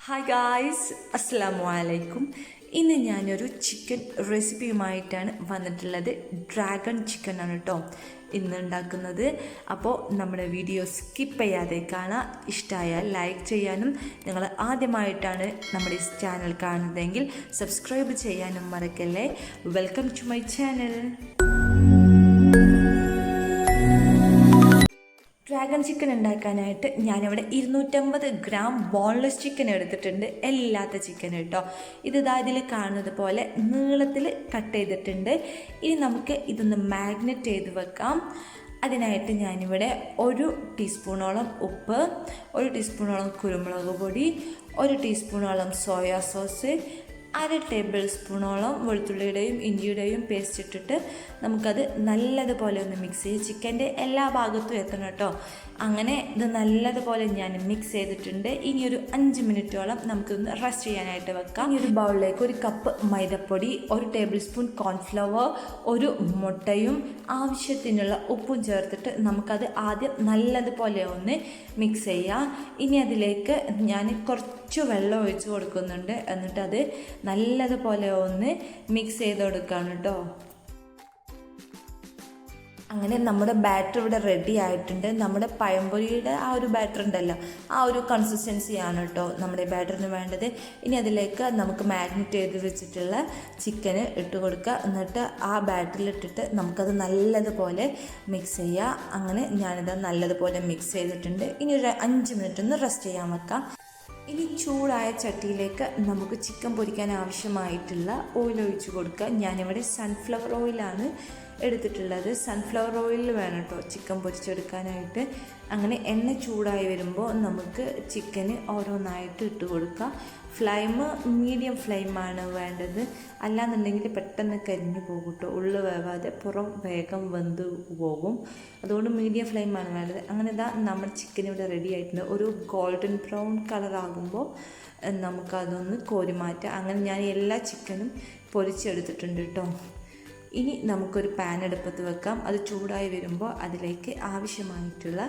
Hi guys, അസ്സലാമു അലൈക്കും. ഇന്ന് ഞാനൊരു ചിക്കൻ റെസിപ്പിയുമായിട്ടാണ് വന്നിട്ടുള്ളത്. ഡ്രാഗൺ ചിക്കൻ ആണ് കേട്ടോ ഇന്ന് ഉണ്ടാക്കുന്നത്. അപ്പോൾ നമ്മുടെ വീഡിയോ സ്കിപ്പ് ചെയ്യാതെ കാണാം. ഇഷ്ടമായാൽ ലൈക്ക് ചെയ്യാനും, നിങ്ങൾ ആദ്യമായിട്ടാണ് നമ്മുടെ ഈ ചാനൽ കാണുന്നതെങ്കിൽ സബ്സ്ക്രൈബ് ചെയ്യാനും മറക്കല്ലേ. Welcome to my channel. Dragon chicken ഉണ്ടാക്കാനായിട്ട് ഞാനിവിടെ 250 ഗ്രാം ബോൺലെസ് ചിക്കൻ എടുത്തിട്ടുണ്ട്. എല്ലാത്ത ചിക്കൻ കേട്ടോ. ഇതിൽ കാണുന്നത് പോലെ നീളത്തിൽ കട്ട് ചെയ്തിട്ടുണ്ട്. ഇനി നമുക്ക് ഇതൊന്ന് മാഗ്നറ്റ് ചെയ്ത് വെക്കാം. അതിനായിട്ട് ഞാനിവിടെ 1 ടീസ്പൂണോളം ഉപ്പ്, 1 ടീസ്പൂണോളം കുരുമുളക് പൊടി, 1 ടീസ്പൂണോളം സോയാ സോസ്, 1/2 ടേബിൾ സ്പൂണോളം വെളുത്തുള്ളിയുടെയും ഇഞ്ചിയുടെയും പേസ്റ്റ് ഇട്ടിട്ട് നമുക്കത് നല്ലതുപോലെ ഒന്ന് മിക്സ് ചെയ്ത് ചിക്കൻ്റെ എല്ലാ ഭാഗത്തും എത്തണം കേട്ടോ. അങ്ങനെ ഇത് നല്ലതുപോലെ ഞാൻ മിക്സ് ചെയ്തിട്ടുണ്ട്. ഇനി ഒരു 5 മിനിറ്റോളം നമുക്കിതൊന്ന് റെസ്റ്റ് ചെയ്യാനായിട്ട് വെക്കാം. ഈ ഒരു ബൗളിലേക്ക് 1 കപ്പ് മൈദപ്പൊടി, 1 ടേബിൾ സ്പൂൺ കോൺഫ്ലവർ, 1 മുട്ടയും ആവശ്യത്തിനുള്ള ഉപ്പും ചേർത്തിട്ട് നമുക്കത് ആദ്യം നല്ലതുപോലെ ഒന്ന് മിക്സ് ചെയ്യാം. ഇനി അതിലേക്ക് ഞാൻ കുറച്ച് വെള്ളം ഒഴിച്ച് കൊടുക്കുന്നുണ്ട്. എന്നിട്ട് അത് നല്ലതുപോലെ ഒന്ന് മിക്സ് ചെയ്ത് കൊടുക്കുകയാണ് കേട്ടോ. അങ്ങനെ നമ്മുടെ ബാറ്റർ ഇവിടെ റെഡി ആയിട്ടുണ്ട്. നമ്മുടെ പഴംപൊരിയുടെ ആ ഒരു ബാറ്റർ ഉണ്ടല്ലോ, ആ ഒരു കൺസിസ്റ്റൻസിയാണ് കേട്ടോ നമ്മുടെ ബാറ്ററിന് വേണ്ടത്. ഇനി അതിലേക്ക് നമുക്ക് മാഗ്നറ്റ് ചെയ്ത് വെച്ചിട്ടുള്ള ചിക്കന് ഇട്ട് കൊടുക്കുക. എന്നിട്ട് ആ ബാറ്ററിലിട്ടിട്ട് നമുക്കത് നല്ലതുപോലെ മിക്സ് ചെയ്യുക. അങ്ങനെ ഞാനിത് നല്ലതുപോലെ മിക്സ് ചെയ്തിട്ടുണ്ട്. ഇനി ഒരു 5 മിനിറ്റ് ഒന്ന് റെസ്റ്റ് ചെയ്യാൻ വെക്കാം. ഇനി ചൂടായ ചട്ടിയിലേക്ക് നമുക്ക് ചിക്കൻ പൊരിക്കാൻ ആവശ്യമായിട്ടുള്ള ഓയിൽ ഒഴിച്ച് കൊടുക്കുക. ഞാനിവിടെ സൺഫ്ലവർ ഓയിലാണ് എടുത്തിട്ടുള്ളത്. സൺഫ്ലവർ ഓയിലിൽ വേണം കേട്ടോ ചിക്കൻ പൊരിച്ചെടുക്കാനായിട്ട്. അങ്ങനെ എണ്ണ ചൂടായി വരുമ്പോൾ നമുക്ക് ചിക്കന് ഓരോന്നായിട്ട് ഇട്ട് കൊടുക്കുക. ഫ്ലെയിം മീഡിയം ഫ്ലെയിമാണ് വേണ്ടത്, അല്ലാന്നുണ്ടെങ്കിൽ പെട്ടെന്ന് കരിഞ്ഞു പോകും കേട്ടോ. ഉള്ളു വേവാതെ പുറം വേഗം വെന്ത് പോകും. അതുകൊണ്ട് മീഡിയം ഫ്ലെയിമാണ് വേണ്ടത്. അങ്ങനെ ഇതാ നമ്മുടെ ചിക്കൻ ഇവിടെ റെഡി ആയിട്ടുണ്ട്. ഒരു ഗോൾഡൻ ബ്രൗൺ കളറാകുമ്പോൾ നമുക്കതൊന്ന് കോരി മാറ്റാം. അങ്ങനെ ഞാൻ എല്ലാ ചിക്കനും പൊരിച്ചെടുത്തിട്ടുണ്ട് കേട്ടോ. ഇനി നമുക്കൊരു പാൻ അടുപ്പത്ത് വെക്കാം. അത് ചൂടായി വരുമ്പോൾ അതിലേക്ക് ആവശ്യമായിട്ടുള്ള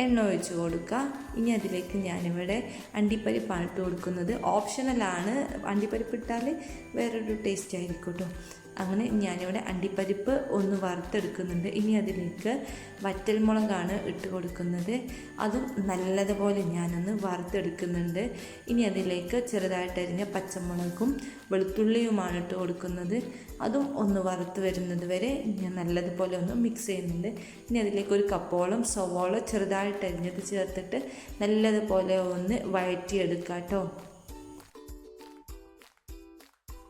എണ്ണ ഒഴിച്ച് കൊടുക്കുക. ഇനി അതിലേക്ക് ഞാനിവിടെ അണ്ടിപ്പരിപ്പാണ് ഇട്ട് കൊടുക്കുന്നത്. ഓപ്ഷണലാണ്, അണ്ടിപ്പരിപ്പ് ഇട്ടാൽ വേറൊരു ടേസ്റ്റ് ആയിരിക്കും കേട്ടോ. അങ്ങനെ ഞാനിവിടെ അണ്ടിപ്പരിപ്പ് ഒന്ന് വറുത്തെടുക്കുന്നുണ്ട്. ഇനി അതിലേക്ക് വറ്റൽമുളകാണ് ഇട്ട് കൊടുക്കുന്നത്. അതും നല്ലതുപോലെ ഞാനൊന്ന് വറുത്തെടുക്കുന്നുണ്ട്. ഇനി അതിലേക്ക് ചെറുതായിട്ടരിഞ്ഞ പച്ചമുളകും വെളുത്തുള്ളിയുമാണ് ഇട്ട് കൊടുക്കുന്നത്. അതും ഒന്ന് വറുത്ത് വരുന്നത് വരെ ഞാൻ നല്ലതുപോലെ ഒന്ന് മിക്സ് ചെയ്യുന്നുണ്ട്. ഇനി അതിലേക്ക് 1 കപ്പോളം സവോള ചെറുതായിട്ടരിഞ്ഞത് ചേർത്തിട്ട് നല്ലതുപോലെ ഒന്ന് വഴറ്റിയെടുക്കാം കേട്ടോ.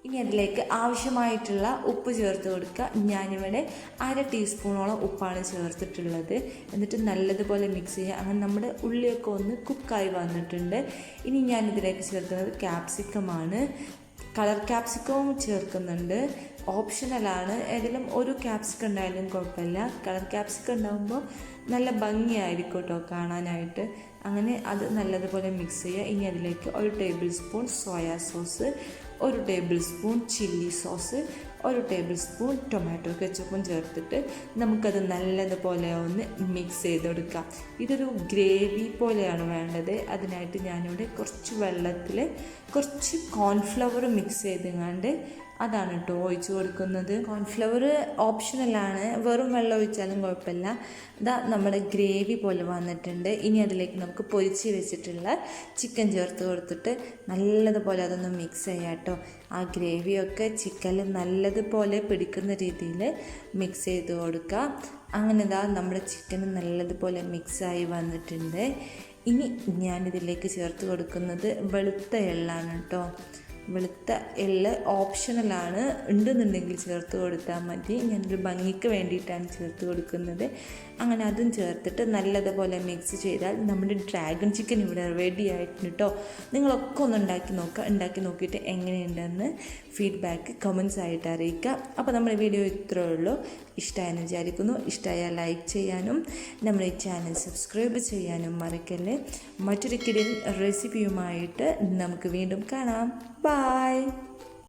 ഇനി അതിലേക്ക് ആവശ്യമായിട്ടുള്ള ഉപ്പ് ചേർത്ത് കൊടുക്കുക. ഞാനിവിടെ 1/2 ടീസ്പൂണോളം ഉപ്പാണ് ചേർത്തിട്ടുള്ളത്. എന്നിട്ട് നല്ലതുപോലെ മിക്സ് ചെയ്യുക. അങ്ങനെ നമ്മുടെ ഉള്ളിയൊക്കെ ഒന്ന് കുക്കായി വന്നിട്ടുണ്ട്. ഇനി ഞാനിതിലേക്ക് ചേർക്കുന്നത് ക്യാപ്സിക്കമാണ്. കളർ ക്യാപ്സിക്കവും ചേർക്കുന്നുണ്ട്. ഓപ്ഷണലാണ്, ഏതെങ്കിലും ഒരു ക്യാപ്സിക്കം ഉണ്ടായാലും കുഴപ്പമില്ല. കളർ ക്യാപ്സിക്കം ഉണ്ടാകുമ്പോൾ നല്ല ഭംഗിയായിരിക്കും കേട്ടോ കാണാനായിട്ട്. അങ്ങനെ അത് നല്ലതുപോലെ മിക്സ് ചെയ്യുക. ഇനി അതിലേക്ക് 1 tablespoon soya sauce, 1 tablespoon chilli sauce, 1 tablespoon tomato കെച്ചപ്പും ചേർത്തിട്ട് നമുക്കത് നല്ലതുപോലെ ഒന്ന് മിക്സ് ചെയ്തെടുക്കാം. ഇതൊരു ഗ്രേവി പോലെയാണ് വേണ്ടത്. അതിനായിട്ട് ഞാനിവിടെ കുറച്ച് വെള്ളത്തിൽ കുറച്ച് കോൺഫ്ലവർ മിക്സ് ചെയ്തെങ്ങാണ്ട് അതാണ് കേട്ടോ ഒഴിച്ച് കൊടുക്കുന്നത്. കോൺഫ്ലവർ ഓപ്ഷണലാണ്, വെറും വെള്ളം ഒഴിച്ചാലും കുഴപ്പമില്ല. ഇതാ നമ്മുടെ ഗ്രേവി പോലെ വന്നിട്ടുണ്ട്. ഇനി അതിലേക്ക് നമുക്ക് പൊരിച്ച് വെച്ചിട്ടുള്ള ചിക്കൻ ചേർത്ത് കൊടുത്തിട്ട് നല്ലതുപോലെ അതൊന്ന് മിക്സ് ചെയ്യാം കേട്ടോ. ആ ഗ്രേവിയൊക്കെ ചിക്കനിൽ നല്ലതുപോലെ പിടിക്കുന്ന രീതിയിൽ മിക്സ് ചെയ്ത് കൊടുക്കുക. അങ്ങനെ ഇതാ നമ്മുടെ ചിക്കൻ നല്ലതുപോലെ മിക്സായി വന്നിട്ടുണ്ട്. ഇനി ഞാനിതിലേക്ക് ചേർത്ത് കൊടുക്കുന്നത് വെളുത്ത എള്ളാണ് കേട്ടോ. വെളുത്ത എള്ള് ഓപ്ഷണലാണ്, ഉണ്ടെന്നുണ്ടെങ്കിൽ ചേർത്ത് കൊടുത്താൽ മതി. ഞാനൊരു ഭംഗിക്ക് വേണ്ടിയിട്ടാണ് ചേർത്ത് കൊടുക്കുന്നത്. അങ്ങനെ അതും ചേർത്തിട്ട് നല്ലതുപോലെ മിക്സ് ചെയ്താൽ നമ്മുടെ ഡ്രാഗൺ ചിക്കൻ ഇവിടെ റെഡി ആയിട്ടുണ്ട് കേട്ടോ. നിങ്ങളൊക്കെ ഒന്ന് ഉണ്ടാക്കി നോക്കിയിട്ട് എങ്ങനെയുണ്ടെന്ന് ഫീഡ്ബാക്ക് കമൻസ് ആയിട്ട് അറിയിക്കുക. അപ്പോൾ നമ്മുടെ വീഡിയോ ഇത്രയേ ഉള്ളൂ. ഇഷ്ടമായെന്ന് വിചാരിക്കുന്നു. ഇഷ്ടമായാൽ ലൈക്ക് ചെയ്യാനും നമ്മുടെ ഈ ചാനൽ സബ്സ്ക്രൈബ് ചെയ്യാനും മറക്കല്ലേ. മറ്റൊരു കിടിലൻ റെസിപ്പിയുമായിട്ട് നമുക്ക് വീണ്ടും കാണാം. Bye.